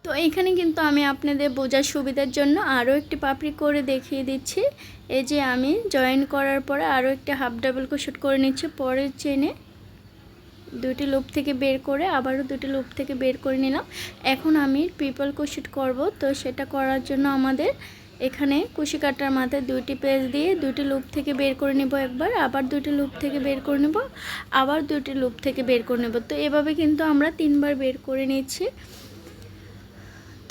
তো এইখানে কিন্তু আমি আপনাদের বোঝার সুবিধার জন্য আরও একটি পাপড়ি করে দেখিয়ে দিচ্ছি। এই যে আমি জয়েন করার পরে আরও একটা হাফ ডাবল ক্রোশেট করে নিচ্ছি। পরের চেনে দুটি লুপ থেকে বের করে আবারও দুটি লুপ থেকে বের করে নিলাম। এখন আমি ট্রিপল ক্রোশেট করব। তো সেটা করার জন্য আমাদের এখানে কুশি কাটার মাথায় দুইটি পেঁচ দিয়ে দুটি লুপ থেকে বের করে নেব একবার, আবার দুটি লুপ থেকে বের করে নেব, আবার দুটি লুপ থেকে বের করে নেব। তো এভাবে কিন্তু আমরা 3বার বের করে নিচ্ছি।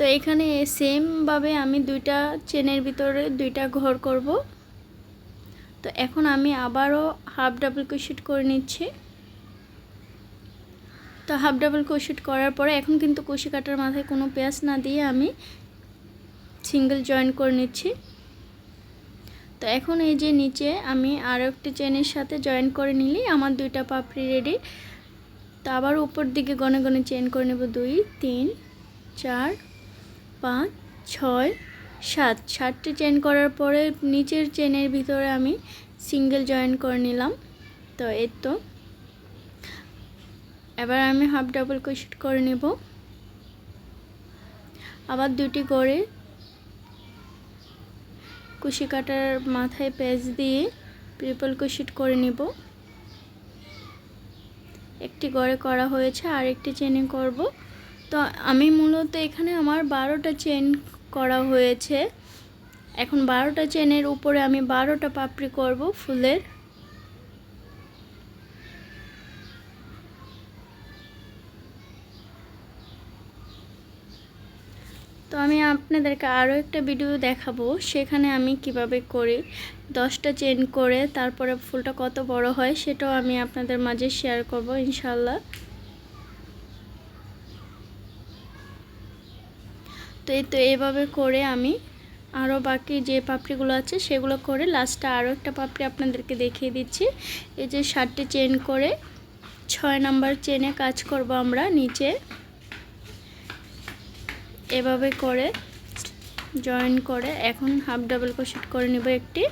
তো এখানে সেমভাবে আমি দুইটা চেনের ভিতরে দুইটা ঘর করব। তো এখন আমি আবারও হাফ ডাবল ক্রোশেট করে নিচ্ছি। তো হাফ ডাবল ক্রোশেট করার পরে এখন কিন্তু কুশি কাটার মাথায় কোনো পেঁচ না দিয়ে আমি সিঙ্গেল জয়েন করে নিচ্ছি। তো এখন এই যে নিচে আমি আরও একটি চেনের সাথে জয়েন করে নিলেই আমার দুইটা পাপড়ি রেডি। তো আবার উপর দিকে গনে গনে চেন করে নেব 2 3 4 5 6 7 7টি চেন করার পরে নিচের চেনের ভিতরে আমি সিঙ্গেল জয়েন করে নিলাম। তো এই তো এবার আমি হাফ ডাবল ক্রোশেট করে নেব। আবার দুটি করে কুশি কাটার মাথায় পেঁচ দিয়ে ট্রিপল ক্রোশেট করে নেব। একটি গড়ে করা হয়েছে, আর একটি চেনে করব। তো আমি মূলত এখানে আমার 12টা চেন করা হয়েছে। এখন 12টা চেনের উপরে আমি 12টা পাপড়ি করব ফুলের। তো আমি আপনাদেরকে আরও একটা ভিডিও দেখাবো, সেখানে আমি কিভাবে করি 10টা চেন করে তারপরে ফুলটা কত বড় হয় সেটাও আমি আপনাদের মাঝে শেয়ার করব ইনশাআল্লাহ। তো এই তো এইভাবে করে আমি আরও বাকি যে পাপড়িগুলো আছে সেগুলো করে লাস্টে আরও একটা পাপড়ি আপনাদেরকে দেখিয়ে দিচ্ছি। এই যে 7টি চেন করে 6 নাম্বার চেনে কাজ করব আমরা নিচে। এভাবে করে জয়েন করে এখন হাফ ডাবল ক্রোশেট করে নেব একটি।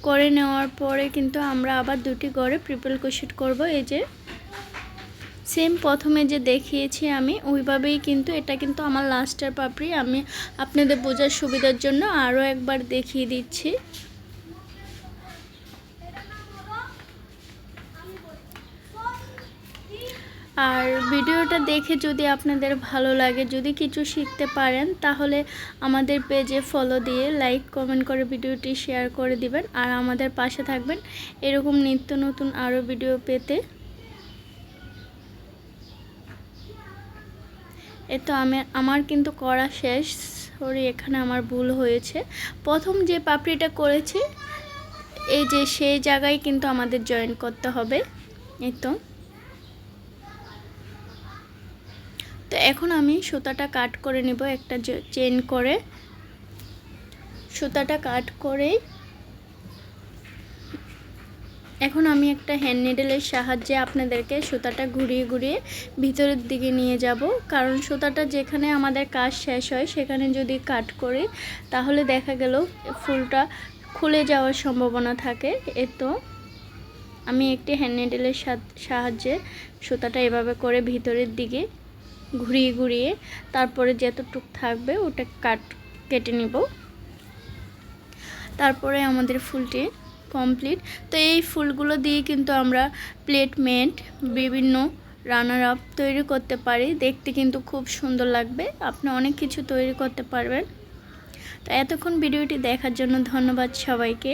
করে নেওয়ার পরে কিন্তু আমরা আবার দুটি গড়ে ট্রিপল ক্রোশেট করব। এই যে সেম প্রথমে যে দেখিয়েছি আমি ওইভাবেই, কিন্তু এটা কিন্তু আমার লাস্টের পাপড়ি। আমি আপনাদের বোঝার সুবিধার জন্য আরও একবার দেখিয়ে দিচ্ছি। আর ভিডিওটা দেখে যদি আপনাদের ভালো লাগে, যদি কিছু শিখতে পারেন, তাহলে আমাদের পেজে ফলো দিয়ে লাইক কমেন্ট করে ভিডিওটি শেয়ার করে দিবেন। আর আমাদের পাশে থাকবেন এরকম নিত্য নতুন আরও ভিডিও পেতে। তো আমার কিন্তু করা শেষ। সরি, এখানে আমার ভুল হয়েছে। প্রথম যে পাপড়িটা করেছি এই যে সেই জায়গায় কিন্তু আমাদের জয়েন করতে হবে। এই তো এখন আমি সুতাটা কাট করে নিব একটা চেন করে। সুতাটা কাট করে এখন আমি একটা হ্যান্ড নিডেলের সাহায্যে আপনাদেরকে সুতাটা ঘুরিয়ে ঘুরিয়ে ভিতরের দিকে নিয়ে যাব। কারণ সুতাটা যেখানে আমাদের কাজ শেষ হয় সেখানে যদি কাট করি তাহলে দেখা গেল ফুলটা খুলে যাওয়ার সম্ভাবনা থাকে। তো আমি একটি হ্যান্ড নিডেলের সাহায্যে সুতাটা এভাবে করে ভিতরের দিকে ঘুরিয়ে ঘুরিয়ে তারপরে যতটুক থাকবে ওটা কেটে নিব। তারপরে আমাদের ফুলটি কমপ্লিট। তো এই ফুলগুলো দিয়ে কিন্তু আমরা প্লেটমেট বিভিন্ন রানার আপ তৈরি করতে পারি। দেখতে কিন্তু খুব সুন্দর লাগবে, আপনি অনেক কিছু তৈরি করতে পারবেন। তো এতক্ষণ ভিডিওটি দেখার জন্য ধন্যবাদ সবাইকে।